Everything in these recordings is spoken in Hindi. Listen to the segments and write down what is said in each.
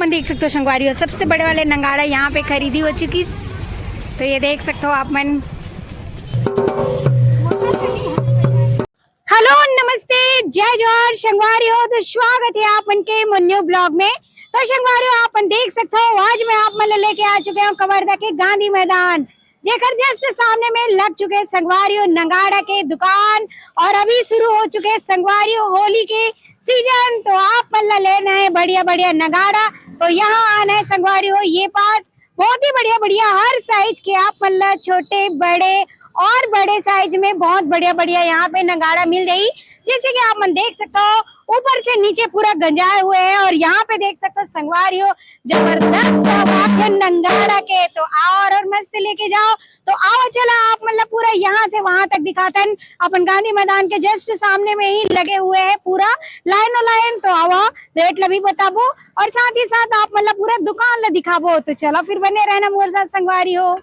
देख सकते हो संगवारी हो, सबसे बड़े वाले नंगाड़ा यहाँ पे खरीदी हो चुकी। तो ये देख सकते हो आप मन। हेलो नमस्ते जय जोहार संगवारी हो, तो स्वागत है आप मन के न्यू ब्लॉग में। तो संगवारी हो आप मन देख सकते हो, आज मैं आप मन लेके आ चुके हूँ कवर्धा के गांधी मैदान, जेकर जस्ट सामने में लग चुके संगवारी हो नंगाड़ा के दुकान। और अभी शुरू हो चुके संगवारी हो होली के सीजन। तो आप मन लेना है बढ़िया बढ़िया नगाड़ा, तो यहाँ आना है संगवारी हो ये पास। बहुत ही बढ़िया बढ़िया हर साइज के आप मतलब छोटे बड़े और बड़े साइज में बहुत बढ़िया बढ़िया यहाँ पे नगाड़ा मिल रही। जैसे कि आप मन देख सकते हो ऊपर से नीचे पूरा गंजाए हुए हैं। और यहाँ पे देख सकते हो संगवारी हो जबरदस्त नंगाड़ा के। तो आओ और मस्त लेके जाओ। तो आओ चला आप मतलब पूरा यहाँ से वहां तक दिखातन। अपन गांधी मैदान के जस्ट सामने में ही लगे हुए हैं पूरा लाइन लाइन। तो आओ रेट ला भी बताबो और साथ ही साथ आप मतलब पूरा दुकान ला दिखाबो। तो चलो फिर बने रहना मोर साथ संगवारी हो।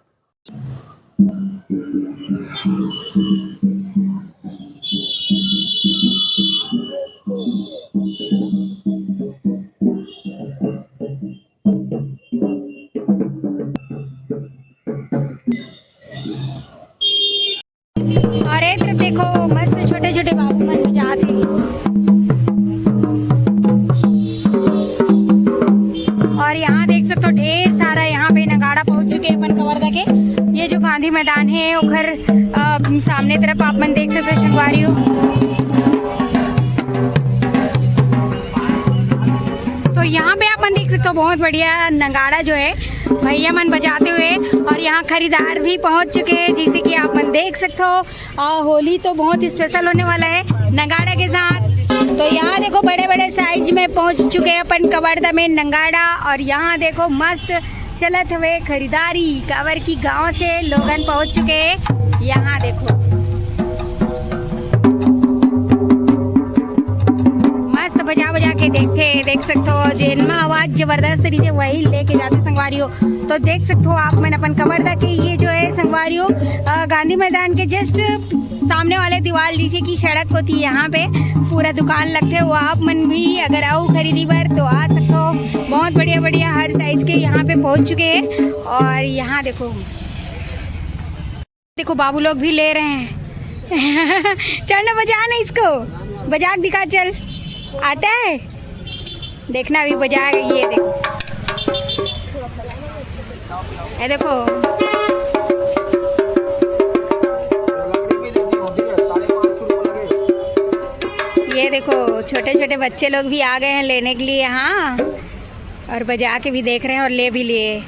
और एक तरफ देखो मस्त छोटे छोटे बाबू मन बजाते। और यहाँ देख सकते हो ढेर सारा यहाँ पे नगाड़ा पहुंच चुके हैं अपन कवर्धा के। ये जो गांधी मैदान है उधर सामने तरफ आप मन देख सकते हो संगवारी हो। तो यहाँ पे आप मन देख सकते हो बहुत बढ़िया नगाड़ा जो है भैया मन बजाते हुए। और यहाँ खरीदार भी पहुँच चुके हैं, जैसे कि आप मन देख सकते हो। होली तो बहुत स्पेशल होने वाला है नगाड़ा के साथ। तो यहाँ देखो बड़े बड़े साइज में पहुँच चुके हैं अपन कवर्धा में नगाड़ा। और यहाँ देखो मस्त चलत हुए खरीदारी कावर की गांव से लोगन पहुँच चुके हैं। यहाँ देखो मस्त बजा बजा के देख सकते हो जिनमा आवाज जबरदस्त तरीके वही लेके जाते संगवारी हो। तो देख सकते हो आप मन अपन कवर्धा के ये जो है संगवारी हो गांधी मैदान के जस्ट सामने वाले दीवार नीचे की सड़क होती है, यहाँ पे पूरा दुकान लगते हो। आप मन भी अगर आओ खरीदी पर तो आ सकते हो। बहुत बढ़िया बढ़िया हर साइज के यहाँ पे पहुँच चुके हैं। और यहाँ देखो देखो बाबू लोग भी ले रहे हैं चल ना बजा ना इसको, बजा दिखा चल, आता है देखना अभी बजाएगा। ये देखो ये देखो ये देखो छोटे छोटे बच्चे लोग भी आ गए हैं लेने के लिए यहाँ। और बजा के भी देख रहे हैं और ले भी लिए।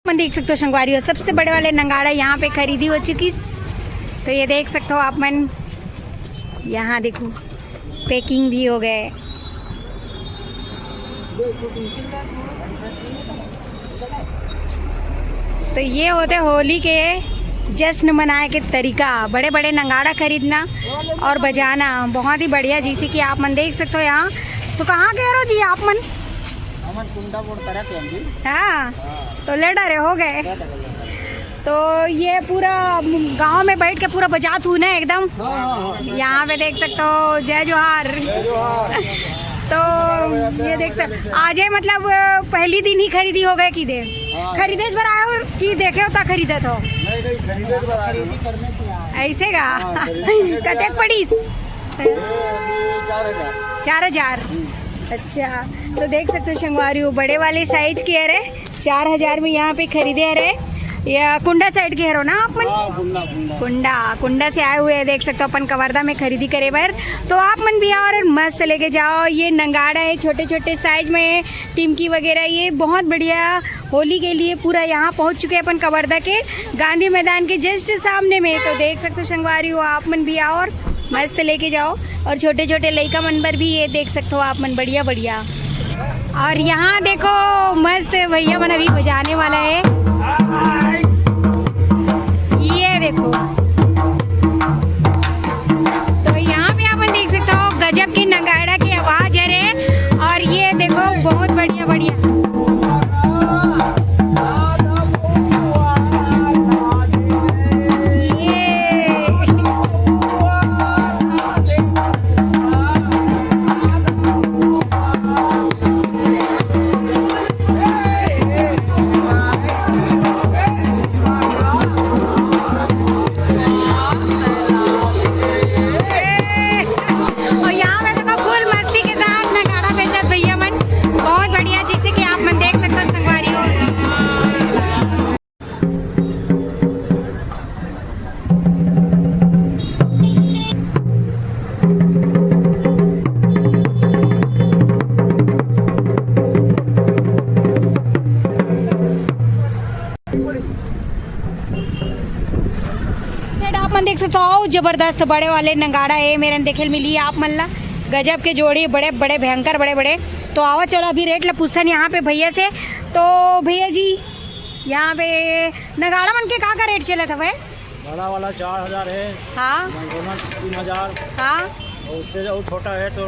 मन देख सकते हो संगवारी हो सबसे बड़े वाले नंगाड़ा यहाँ पे खरीदी हो चुकी। तो ये देख सकते हो आप मन, यहाँ देखो पैकिंग भी हो गए। तो ये होते होली के जश्न मनाए के तरीका, बड़े बड़े नंगाड़ा खरीदना और बजाना बहुत ही बढ़िया। जैसे कि आप मन देख सकते हो यहाँ। तो कहाँ कह रहे हो जी आप मन? हाँ तो ले डरे हो गए। तो ये पूरा गांव में बैठ के पूरा बजात हूँ ना एकदम। यहाँ पे देख सकते हो जय जोहार तो ये देख सकते आज है मतलब पहली दिन ही खरीदी हो गए कि दे खरीदे बार आए और की देखे होता खरीदे तो ऐसे का कतेक पड़ी 4,000। अच्छा तो देख सकते हो संगवारी हो बड़े वाले साइज के है 4,000 में यहाँ पे खरीदे रहे। या कुंडा साइड के हेरो ना अपन? कुंडा से आए हुए हैं। देख सकते हो अपन कवर्धा में खरीदी करे बार। तो आप मन भी आओ और मस्त लेके जाओ। ये नंगाड़ा है छोटे छोटे साइज में, टिमकी वगैरह, ये बहुत बढ़िया होली के लिए पूरा यहाँ पहुँच चुके हैं अपन कवर्धा के गांधी मैदान के जस्ट सामने में। तो देख सकते हो संगवारी हो आप मन भी आओ और मस्त लेके जाओ। और छोटे छोटे लड़का मन पर भी ये देख सकते हो आप मन बढ़िया बढ़िया। और यहाँ देखो मस्त भैया मन अभी बजाने वाला है। आप मन देख सकते हो जबरदस्त बड़े वाले नगाड़ा है मेरे देखे मिली आप मन ला गजब के जोड़ी बड़े बड़े भयंकर बड़े बड़े। तो आओ चलो अभी रेट ला पूछता यहाँ पे भैया से। तो भैया जी यहाँ पे नगाड़ा मन के का रेट चला था भाई? बड़ा वाला 4000 है। हाँ 3000। हाँ और उससे जो छोटा है तो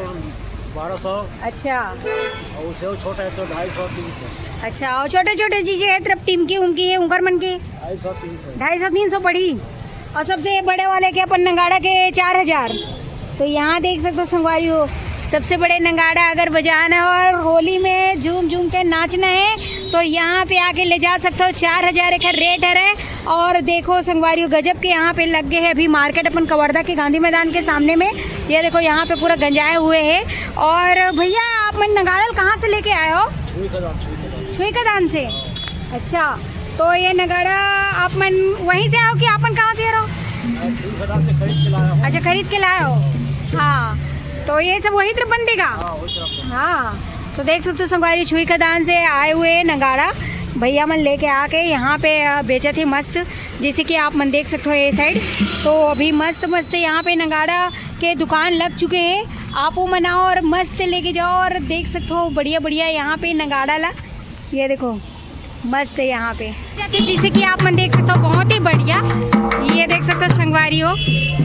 1200। अच्छा और उससे जो छोटा है तो 250 300। अच्छा और छोटे छोटे चीजें है तरफ टीम की उनकी है उनकर मन की 250 300 पड़ी। और सबसे बड़े वाले के अपन नगाड़ा के 4000। तो यहाँ देख सकते हो संगवारी हो सबसे बड़े नगाड़ा अगर बजाना है और होली में झूम झूम के नाचना है तो यहाँ पे आके ले जा सकते हो। 4000 एक रेट है। और देखो संगवारी हो गजब के यहाँ पे लग गए हैं अभी मार्केट अपन कवर्धा के गांधी मैदान के सामने में। ये देखो यहाँ पे पूरा गंजाए हुए हैं। और भैया आप मन नगाड़ा कहाँ से लेके आए हो? छुईकदान से। अच्छा तो ये नगाड़ा आप मन वहीं से आओ कि आपन कहाँ से रहो? अच्छा खरीद के लाए हो। हाँ तो ये सब वही तरफ बंदेगा। हाँ तो देख सकते हो संगवारी छुईकदान से आए हुए नगाड़ा भैया मन लेके आके यहाँ पे बेचा थी मस्त। जैसे कि आप मन देख सकते हो ये साइड तो अभी मस्त मस्त यहाँ पे नगाड़ा के दुकान लग चुके हैं। आप वो मनाओ और मस्त लेके जाओ और देख सकते हो बढ़िया बढ़िया यहाँ पे नगाड़ा ला। ये देखो मस्त है यहाँ पे जैसे कि आप मन देख सकते हो बहुत ही बढ़िया। ये देख सकते हो संगवारी हो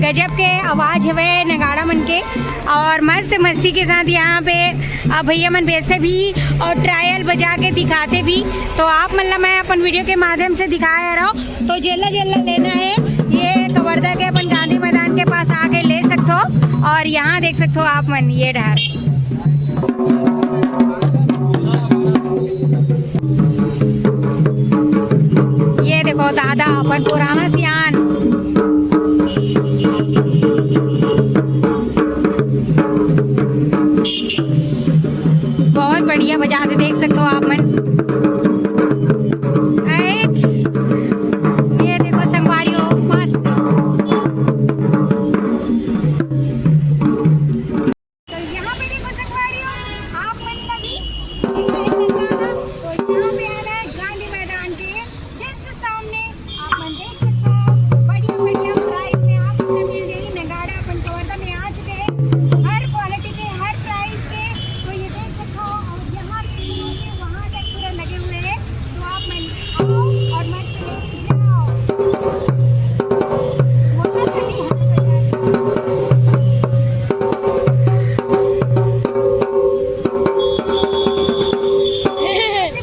गजब के आवाज़ है नगाड़ा मन के। और मस्त मस्ती के साथ यहाँ पे भैया मन बेचते भी और ट्रायल बजा के दिखाते भी। तो आप मतलब मैं अपन वीडियो के माध्यम से दिखाया रहा हूँ। तो जेला जेला लेना है ये कवर्धा के अपन गांधी मैदान के पास आके ले सकते हो। और यहाँ देख सकते हो आप मन ये डर ये देखो दादा अपन पुराना सियान। बहुत बढ़िया बजाते देख सकते हो आप मन। ये देखो संगवारी हो मस्त। तो यहाँ पे देखो संगवारी हो आप मन लगी तो यहाँ पे आ रहा है गांधी मैदान के जस्ट सामने। आप मन देख सकते हो बढ़िया बढ़िया प्राइस में आप मिल जाएगी नगाड़ा अपन कवर्धा में आ चुके हैं हर क्वालिटी के हर प्राइस के। तो ये देख सकते हो और यहाँ पे वहाँ तक पूरा लगे हुए हैं। तो आप मन आओ और मस्त लेके जाओ। मोटर करनी है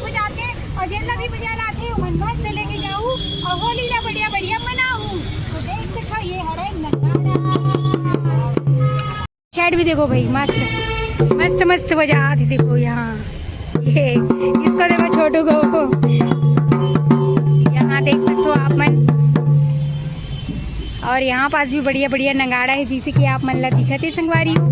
बजाते और जेला भी बजा लाते हो मन मस्त लेके जाऊँ और होली ला बढ़िया बढ़िया मनाऊँ। तो देख सकते हो ये हरे नगाड़ा साइड भी देखो भाई मस्त मस्त मस्त बजाते देखो यहाँ। ये इसको देखो छोटू को यहाँ देख सकते हो आप मन। और यहाँ पास भी बढ़िया बढ़िया नगाड़ा है जिसे कि आप मन ला दिखते संगवारी हो।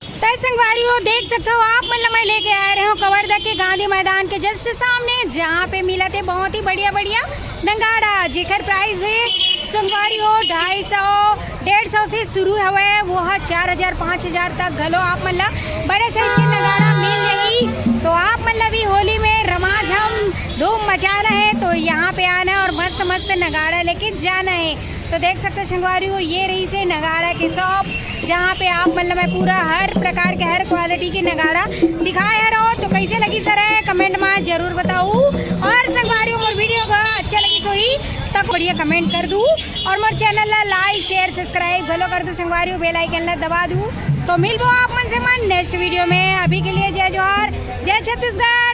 तो संगवारी हो देख सकते हो आप मतलब मैं लेके आ रहे हूँ कवर्धा के गांधी मैदान के जस्ट सामने जहाँ पे मिला थे बहुत ही बढ़िया बढ़िया नगाड़ा जेकर प्राइस है संगवारी हो 250 150 से शुरू है वो 4000 5000 तक घलो आप मतलब बड़े साइज के नगाड़ा मिल रही। तो आप मतलब भी होली में रमाझम धूम मचाना है तो यहाँ पे आना है और मस्त मस्त नगाड़ा लेके जाना है। तो देख सकते हो संगवारी हो ये रही से नगाड़ा की शॉप जहाँ पे आप मतलब मैं पूरा हर प्रकार के हर क्वालिटी के नगाड़ा दिखाया रहो। तो कैसे लगी सर है कमेंट में जरूर बताऊँ। और संगवारी हो वीडियो को अच्छा लगी तो ही तक बढ़िया कमेंट कर दूँ और मोर चैनल ला लाइक शेयर सब्सक्राइब भलो कर दूँ संगवारी हो बेल आइकन ला दबा दूँ। तो मिलबो आप मन से मन नेक्स्ट वीडियो में। अभी के लिए जय जोहार जय छत्तीसगढ़।